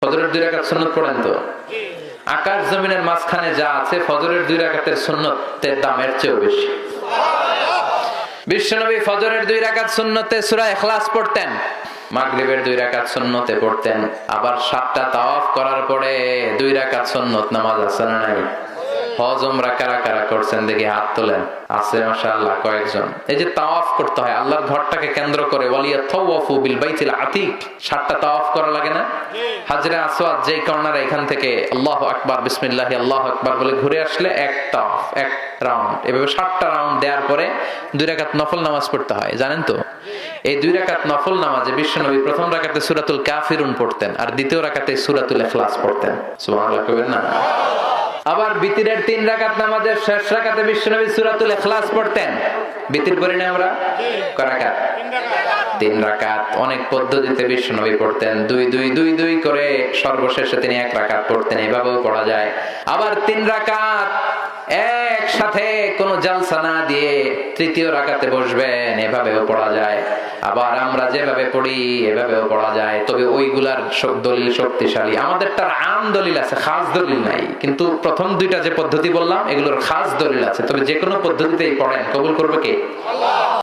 ফজরের 2 রাকাত সুন্নাত পড়েন তো? আকাশ জমিনের মাঝখানে যা আছে ফজরের 2 রাকাতের সুন্নতের দামের চেয়েও বেশি। বিশ্বনবী ফজরের 2 রাকাত সুন্নতে সূরা ইখলাস পড়তেন, মাগরিবের 2 রাকাত সুন্নতে পড়তেন, আবার 7টা তাওয়াফ করার পরে 2 রাকাত সুন্নত নামাজ আছে না নাই? হজ উমরা কারা কারা করছেন দেখি হাত তোলেন। আছে মাশাআল্লাহ কয়েকজন। এই যে তাওয়াফ করতে হয় আল্লাহর ঘরটাকে কেন্দ্র করে, ওয়ালিয়া তাওয়াফু বিল বাইতিল আতিক, 7টা তাওয়াফ করা লাগে না? হাজরে আসওয়াদ যেই কর্নারে, এখান থেকে আল্লাহু আকবার বিসমিল্লাহি আল্লাহু আকবার বলে ঘুরে আসলে এক তাওয়াফ, এক রাউন্ড। এভাবে 7টা রাউন্ড দেওয়ার পরে 2 রাকাত নফল নামাজ পড়তে হয়, জানেন তো? এই 2 রাকাত নফল নামাজে বিশ্বনবী প্রথম রাকাতে সূরাতুল কাফিরুন পড়তেন আর দ্বিতীয় রাকাতে সূরাতুল ইখলাস পড়তেন। সুবহানাল্লাহ কইবেন না? আবার বিতিরের 3 রাকাত নামাজের শেষ রাকাতে বিশ্বনবী সূরাতুল ইখলাস পড়তেন। বিতির পড়ি না আমরা? কয় রাকাত? 3 রাকাত। অনেক পদ্ধতিতে বিশ্বনবী পড়তেন, 2-2-2-2 করে, সর্বশেষে তিনি 1 রাকাত পড়তেন। এভাবেও পড়া যায়। আবার 3 রাকাত একসাথে কোন জালসা না দিয়ে তৃতীয় রাকাতে বসবেন, এভাবেও পড়া যায়। আবার আমরা যেভাবে পড়ি এভাবেও পড়া যায়, তবে ওইগুলার দলিল শক্তিশালী। আমাদেরটার আম দলিল আছে, খাস দলিল নাই। কিন্তু প্রথম 2টা যে পদ্ধতি বললাম এগুলোর খাস দলিল আছে। তবে যে কোনো পদ্ধতিতেই পড়েন, কবুল করবে কে? আল্লাহ।